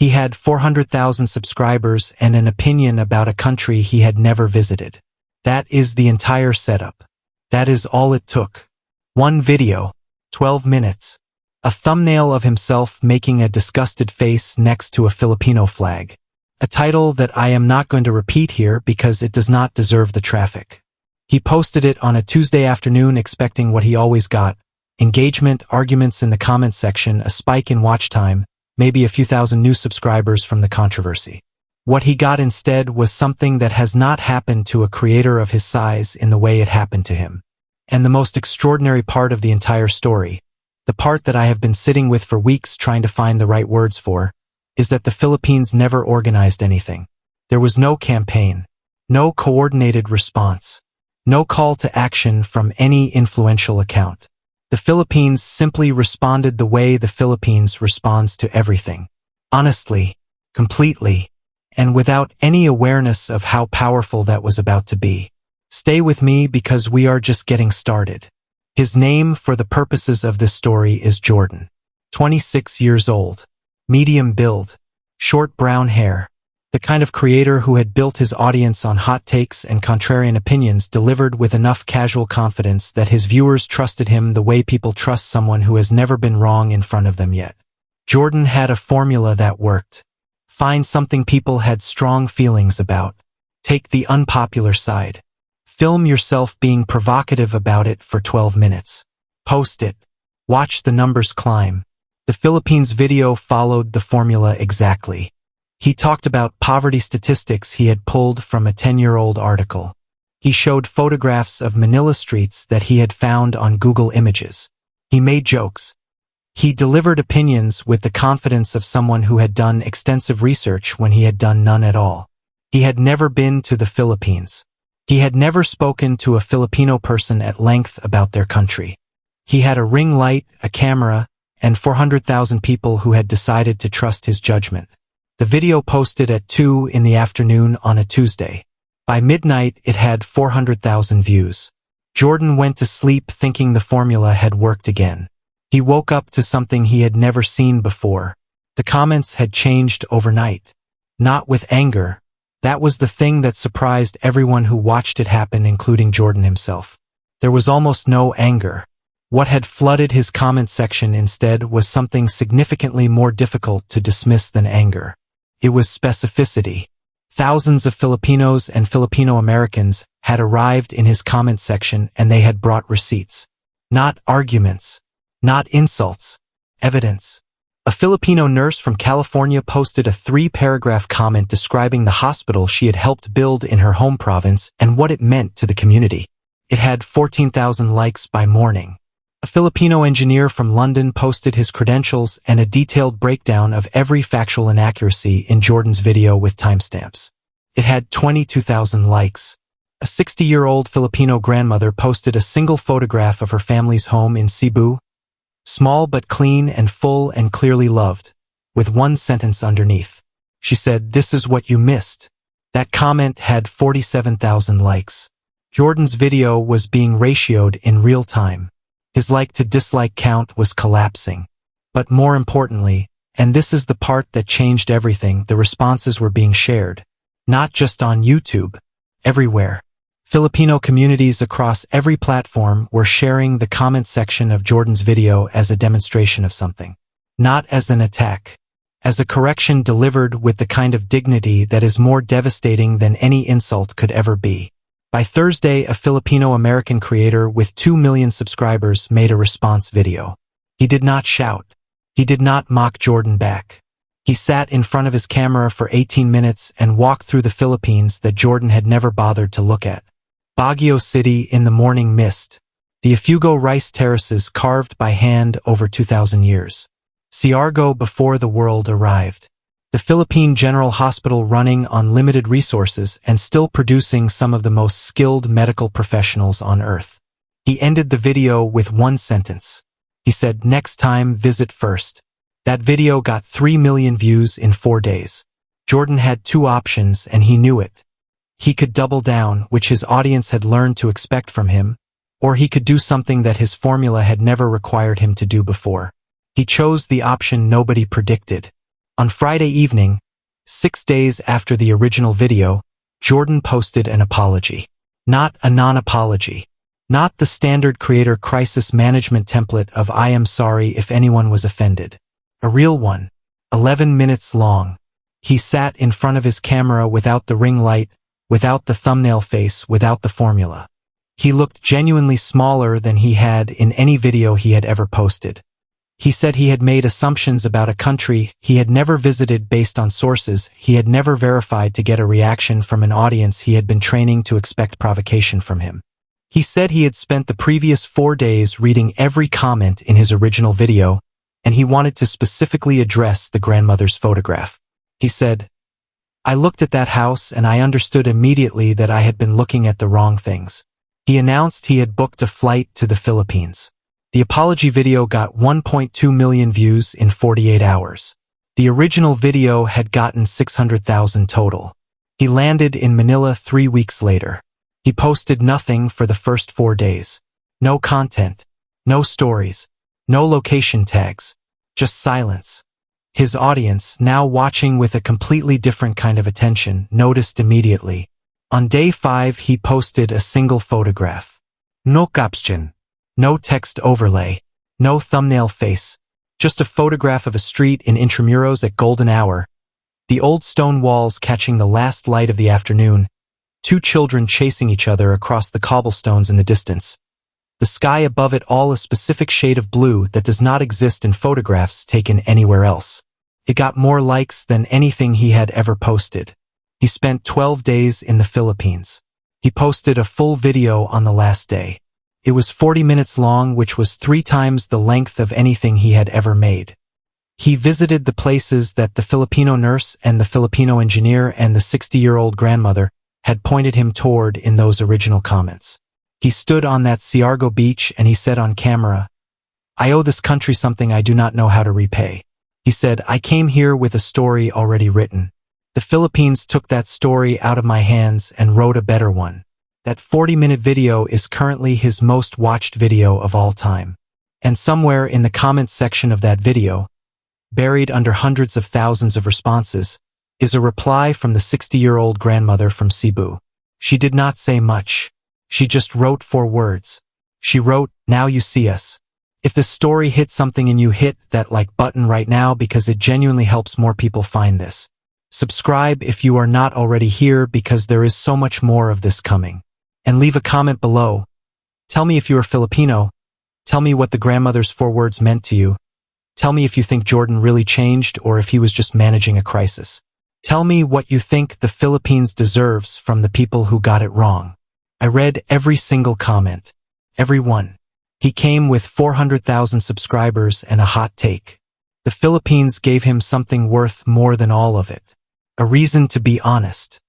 He had 400,000 subscribers and an opinion about a country he had never visited. That is the entire setup. That is all it took. One video, 12 minutes. A thumbnail of himself making a disgusted face next to a Filipino flag. A title that I am not going to repeat here because it does not deserve the traffic. He posted it on a Tuesday afternoon expecting what he always got: engagement, arguments in the comments section, a spike in watch time, maybe a few thousand new subscribers from the controversy. What he got instead was something that has not happened to a creator of his size in the way it happened to him. And the most extraordinary part of the entire story, the part that I have been sitting with for weeks trying to find the right words for, is that the Philippines never organized anything. There was no campaign, no coordinated response, no call to action from any influential account. The Philippines simply responded the way the Philippines responds to everything. Honestly, completely, and without any awareness of how powerful that was about to be. Stay with me because we are just getting started. His name for the purposes of this story is Jordan. 26 years old. Medium build. Short brown hair. The kind of creator who had built his audience on hot takes and contrarian opinions delivered with enough casual confidence that his viewers trusted him the way people trust someone who has never been wrong in front of them yet. Jordan had a formula that worked. Find something people had strong feelings about. Take the unpopular side. Film yourself being provocative about it for 12 minutes. Post it. Watch the numbers climb. The Philippines video followed the formula exactly. He talked about poverty statistics he had pulled from a 10-year-old article. He showed photographs of Manila streets that he had found on Google Images. He made jokes. He delivered opinions with the confidence of someone who had done extensive research when he had done none at all. He had never been to the Philippines. He had never spoken to a Filipino person at length about their country. He had a ring light, a camera, and 400,000 people who had decided to trust his judgment. The video posted at 2 in the afternoon on a Tuesday. By midnight, it had 400,000 views. Jordan went to sleep thinking the formula had worked again. He woke up to something he had never seen before. The comments had changed overnight. Not with anger. That was the thing that surprised everyone who watched it happen, including Jordan himself. There was almost no anger. What had flooded his comment section instead was something significantly more difficult to dismiss than anger. It was specificity. Thousands of Filipinos and Filipino Americans had arrived in his comment section and they had brought receipts. Not arguments. Not insults. Evidence. A Filipino nurse from California posted a 3-paragraph comment describing the hospital she had helped build in her home province and what it meant to the community. It had 14,000 likes by morning. A Filipino engineer from London posted his credentials and a detailed breakdown of every factual inaccuracy in Jordan's video with timestamps. It had 22,000 likes. A 60-year-old Filipino grandmother posted a single photograph of her family's home in Cebu, small but clean and full and clearly loved, with one sentence underneath. She said, "This is what you missed." That comment had 47,000 likes. Jordan's video was being ratioed in real time. His like-to-dislike count was collapsing. But more importantly, and this is the part that changed everything, the responses were being shared. Not just on YouTube. Everywhere. Filipino communities across every platform were sharing the comment section of Jordan's video as a demonstration of something. Not as an attack. As a correction delivered with the kind of dignity that is more devastating than any insult could ever be. By Thursday, a Filipino-American creator with 2 million subscribers made a response video. He did not shout. He did not mock Jordan back. He sat in front of his camera for 18 minutes and walked through the Philippines that Jordan had never bothered to look at. Baguio City in the morning mist. The Ifugao rice terraces carved by hand over 2,000 years. Siargao before the world arrived. The Philippine General Hospital running on limited resources and still producing some of the most skilled medical professionals on earth. He ended the video with one sentence. He said, "Next time, visit first." That video got 3 million views in 4 days. Jordan had 2 options and he knew it. He could double down, which his audience had learned to expect from him, or he could do something that his formula had never required him to do before. He chose the option nobody predicted. On Friday evening, 6 days after the original video, Jordan posted an apology. Not a non-apology. Not the standard creator crisis management template of "I am sorry if anyone was offended." A real one. 11 minutes long. He sat in front of his camera without the ring light, without the thumbnail face, without the formula. He looked genuinely smaller than he had in any video he had ever posted. He said he had made assumptions about a country he had never visited based on sources he had never verified to get a reaction from an audience he had been training to expect provocation from him. He said he had spent the previous 4 days reading every comment in his original video, and he wanted to specifically address the grandmother's photograph. He said, "I looked at that house and I understood immediately that I had been looking at the wrong things." He announced he had booked a flight to the Philippines. The apology video got 1.2 million views in 48 hours. The original video had gotten 600,000 total. He landed in Manila 3 weeks later. He posted nothing for the first 4 days. No content. No stories. No location tags. Just silence. His audience, now watching with a completely different kind of attention, noticed immediately. On day 5 he posted a single photograph. No caption. No text overlay. No thumbnail face. Just a photograph of a street in Intramuros at golden hour. The old stone walls catching the last light of the afternoon. 2 children chasing each other across the cobblestones in the distance. The sky above it all a specific shade of blue that does not exist in photographs taken anywhere else. It got more likes than anything he had ever posted. He spent 12 days in the Philippines. He posted a full video on the last day. It was 40 minutes long, which was 3 times the length of anything he had ever made. He visited the places that the Filipino nurse and the Filipino engineer and the 60-year-old grandmother had pointed him toward in those original comments. He stood on that Siargao beach and he said on camera, "I owe this country something I do not know how to repay." He said, "I came here with a story already written. The Philippines took that story out of my hands and wrote a better one." That 40-minute video is currently his most watched video of all time. And somewhere in the comments section of that video, buried under hundreds of thousands of responses, is a reply from the 60-year-old grandmother from Cebu. She did not say much. She just wrote 4 words. She wrote, "Now you see us." If this story hit something in you, hit that like button right now because it genuinely helps more people find this. Subscribe if you are not already here because there is so much more of this coming. And leave a comment below. Tell me if you are Filipino. Tell me what the grandmother's 4 words meant to you. Tell me if you think Jordan really changed or if he was just managing a crisis. Tell me what you think the Philippines deserves from the people who got it wrong. I read every single comment. Every one. He came with 400,000 subscribers and a hot take. The Philippines gave him something worth more than all of it. A reason to be honest.